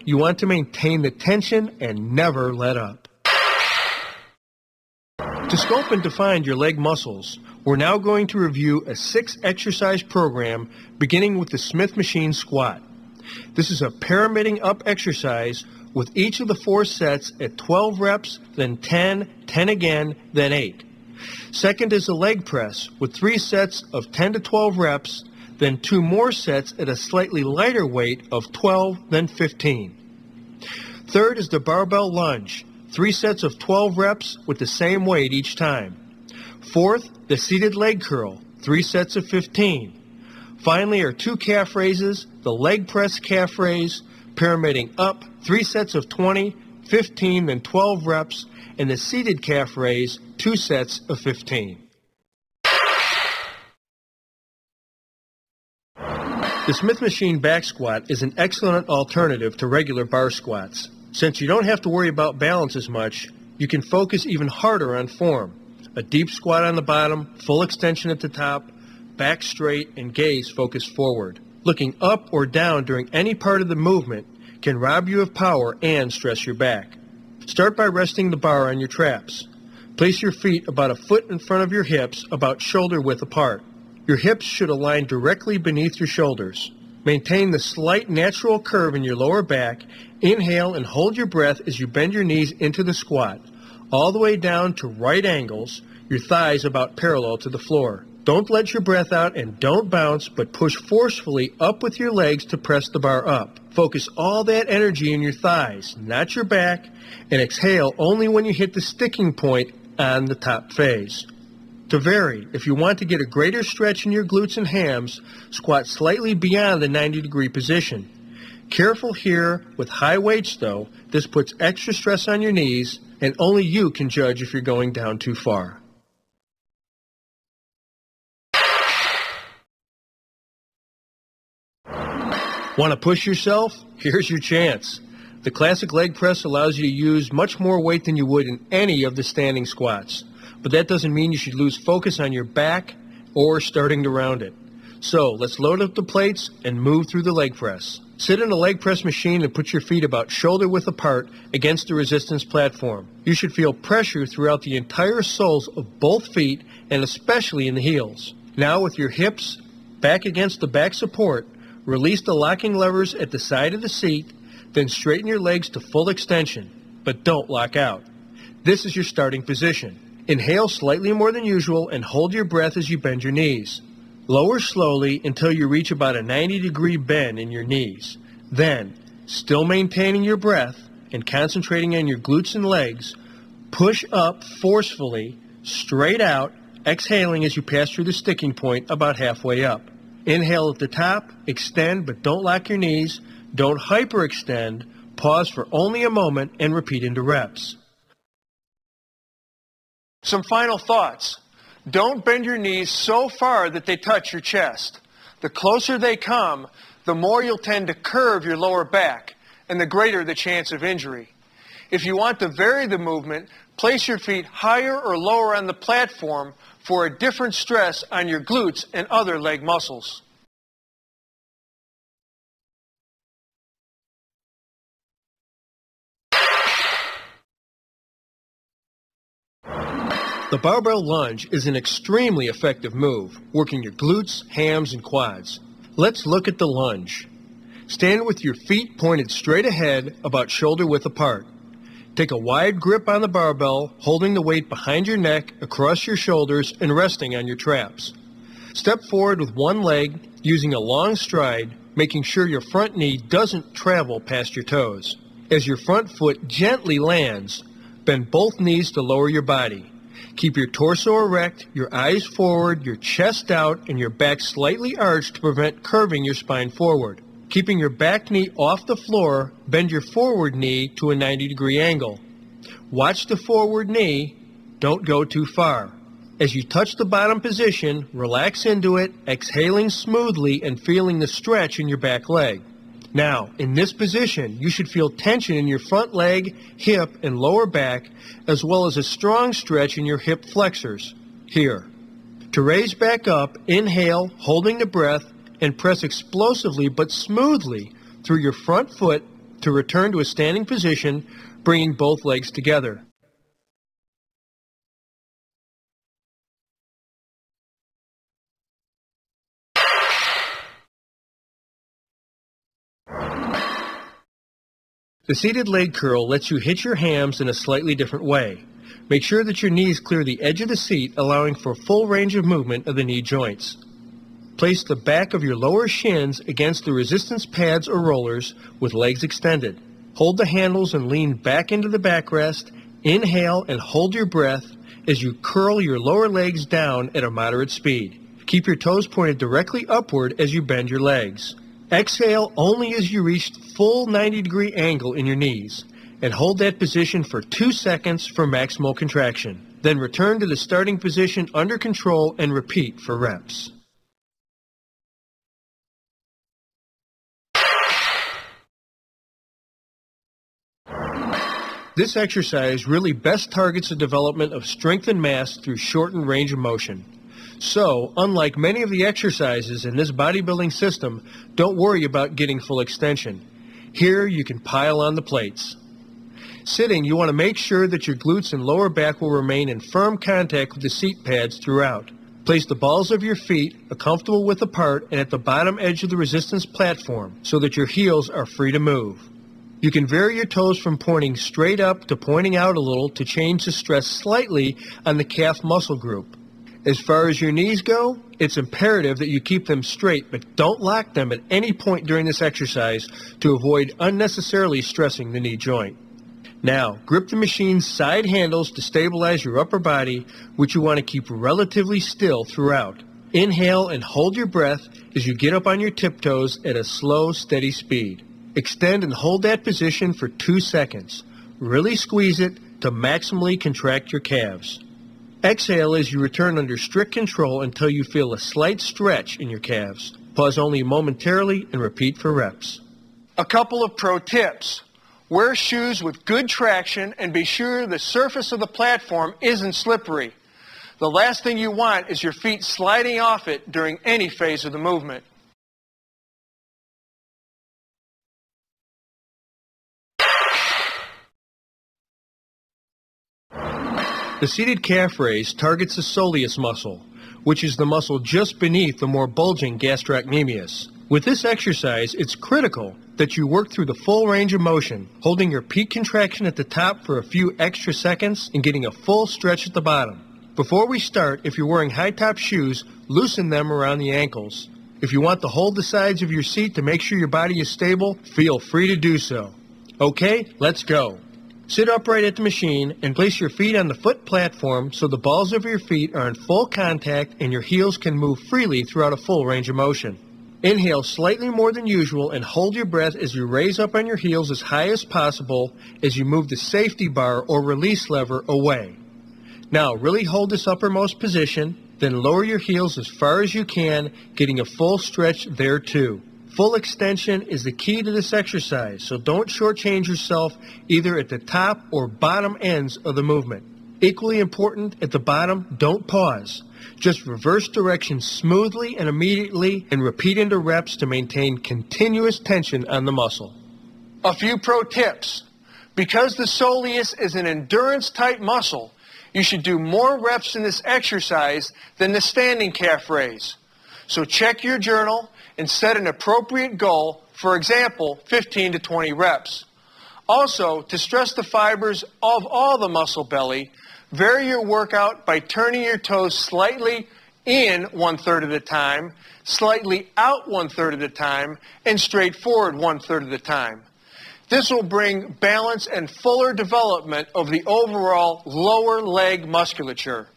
You want to maintain the tension and never let up. To scope and define your leg muscles, we're now going to review a 6-exercise program beginning with the Smith machine squat. This is a pyramiding up exercise with each of the 4 sets at 12 reps, then 10, 10 again, then 8. Second is a leg press with 3 sets of 10 to 12 reps, then 2 more sets at a slightly lighter weight of 12, then 15. Third is the barbell lunge, 3 sets of 12 reps with the same weight each time. Fourth, the seated leg curl, 3 sets of 15. Finally are 2 calf raises, the leg press calf raise, pyramiding up, 3 sets of 20, 15, then 12 reps, and the seated calf raise, 2 sets of 15. The Smith machine back squat is an excellent alternative to regular bar squats. Since you don't have to worry about balance as much, you can focus even harder on form. A deep squat on the bottom, full extension at the top, back straight, and gaze focused forward. Looking up or down during any part of the movement can rob you of power and stress your back. Start by resting the bar on your traps. Place your feet about a foot in front of your hips, about shoulder width apart. Your hips should align directly beneath your shoulders. Maintain the slight natural curve in your lower back. Inhale and hold your breath as you bend your knees into the squat, all the way down to right angles, your thighs about parallel to the floor. Don't let your breath out and don't bounce, but push forcefully up with your legs to press the bar up. Focus all that energy in your thighs, not your back, and exhale only when you hit the sticking point on the top phase. To vary, if you want to get a greater stretch in your glutes and hams, squat slightly beyond the 90-degree position. Careful here with high weights though, this puts extra stress on your knees, and only you can judge if you're going down too far. Want to push yourself? Here's your chance. The classic leg press allows you to use much more weight than you would in any of the standing squats. But that doesn't mean you should lose focus on your back or starting to round it. So let's load up the plates and move through the leg press. Sit in a leg press machine and put your feet about shoulder width apart against the resistance platform. You should feel pressure throughout the entire soles of both feet and especially in the heels. Now with your hips back against the back support, release the locking levers at the side of the seat, then straighten your legs to full extension, but don't lock out. This is your starting position. Inhale slightly more than usual and hold your breath as you bend your knees. Lower slowly until you reach about a 90-degree bend in your knees. Then, still maintaining your breath and concentrating on your glutes and legs, push up forcefully, straight out, exhaling as you pass through the sticking point about halfway up. Inhale at the top, extend but don't lock your knees, don't hyperextend, pause for only a moment and repeat into reps. Some final thoughts. Don't bend your knees so far that they touch your chest. The closer they come, the more you'll tend to curve your lower back, and the greater the chance of injury. If you want to vary the movement, place your feet higher or lower on the platform for a different stress on your glutes and other leg muscles. The barbell lunge is an extremely effective move, working your glutes, hams, and quads. Let's look at the lunge. Stand with your feet pointed straight ahead, about shoulder width apart. Take a wide grip on the barbell, holding the weight behind your neck, across your shoulders, and resting on your traps. Step forward with one leg, using a long stride, making sure your front knee doesn't travel past your toes. As your front foot gently lands, bend both knees to lower your body. Keep your torso erect, your eyes forward, your chest out, and your back slightly arched to prevent curving your spine forward. Keeping your back knee off the floor, bend your forward knee to a 90-degree angle. Watch the forward knee, don't go too far. As you touch the bottom position, relax into it, exhaling smoothly and feeling the stretch in your back leg. Now, in this position, you should feel tension in your front leg, hip, and lower back, as well as a strong stretch in your hip flexors. Here. To raise back up, inhale, holding the breath, and press explosively but smoothly through your front foot, to return to a standing position, bringing both legs together. The seated leg curl lets you hit your hams in a slightly different way. Make sure that your knees clear the edge of the seat, allowing for full range of movement of the knee joints. Place the back of your lower shins against the resistance pads or rollers with legs extended. Hold the handles and lean back into the backrest. Inhale and hold your breath as you curl your lower legs down at a moderate speed. Keep your toes pointed directly upward as you bend your legs. Exhale only as you reach full 90-degree angle in your knees, and hold that position for 2 seconds for maximal contraction. Then return to the starting position under control and repeat for reps. This exercise really best targets the development of strength and mass through shortened range of motion. So, unlike many of the exercises in this bodybuilding system, don't worry about getting full extension. Here you can pile on the plates. Sitting, you want to make sure that your glutes and lower back will remain in firm contact with the seat pads throughout. Place the balls of your feet a comfortable width apart and at the bottom edge of the resistance platform so that your heels are free to move. You can vary your toes from pointing straight up to pointing out a little to change the stress slightly on the calf muscle group. As far as your knees go, it's imperative that you keep them straight, but don't lock them at any point during this exercise to avoid unnecessarily stressing the knee joint. Now, grip the machine's side handles to stabilize your upper body, which you want to keep relatively still throughout. Inhale and hold your breath as you get up on your tiptoes at a slow, steady speed. Extend and hold that position for 2 seconds. Really squeeze it to maximally contract your calves. Exhale as you return under strict control until you feel a slight stretch in your calves. Pause only momentarily and repeat for reps. A couple of pro tips. Wear shoes with good traction and be sure the surface of the platform isn't slippery. The last thing you want is your feet sliding off it during any phase of the movement. The seated calf raise targets the soleus muscle, which is the muscle just beneath the more bulging gastrocnemius. With this exercise, it's critical that you work through the full range of motion, holding your peak contraction at the top for a few extra seconds and getting a full stretch at the bottom. Before we start, if you're wearing high-top shoes, loosen them around the ankles. If you want to hold the sides of your seat to make sure your body is stable, feel free to do so. Okay, let's go. Sit upright at the machine and place your feet on the foot platform so the balls of your feet are in full contact and your heels can move freely throughout a full range of motion. Inhale slightly more than usual and hold your breath as you raise up on your heels as high as possible as you move the safety bar or release lever away. Now really hold this uppermost position, then lower your heels as far as you can, getting a full stretch there too. Full extension is the key to this exercise, so don't shortchange yourself either at the top or bottom ends of the movement. Equally important, at the bottom, don't pause. Just reverse direction smoothly and immediately and repeat into reps to maintain continuous tension on the muscle. A few pro tips. Because the soleus is an endurance-type muscle, you should do more reps in this exercise than the standing calf raise. So check your journal and set an appropriate goal, for example, 15 to 20 reps. Also, to stress the fibers of all the muscle belly, vary your workout by turning your toes slightly in 1/3 of the time, slightly out 1/3 of the time, and straight forward 1/3 of the time. This will bring balance and fuller development of the overall lower leg musculature.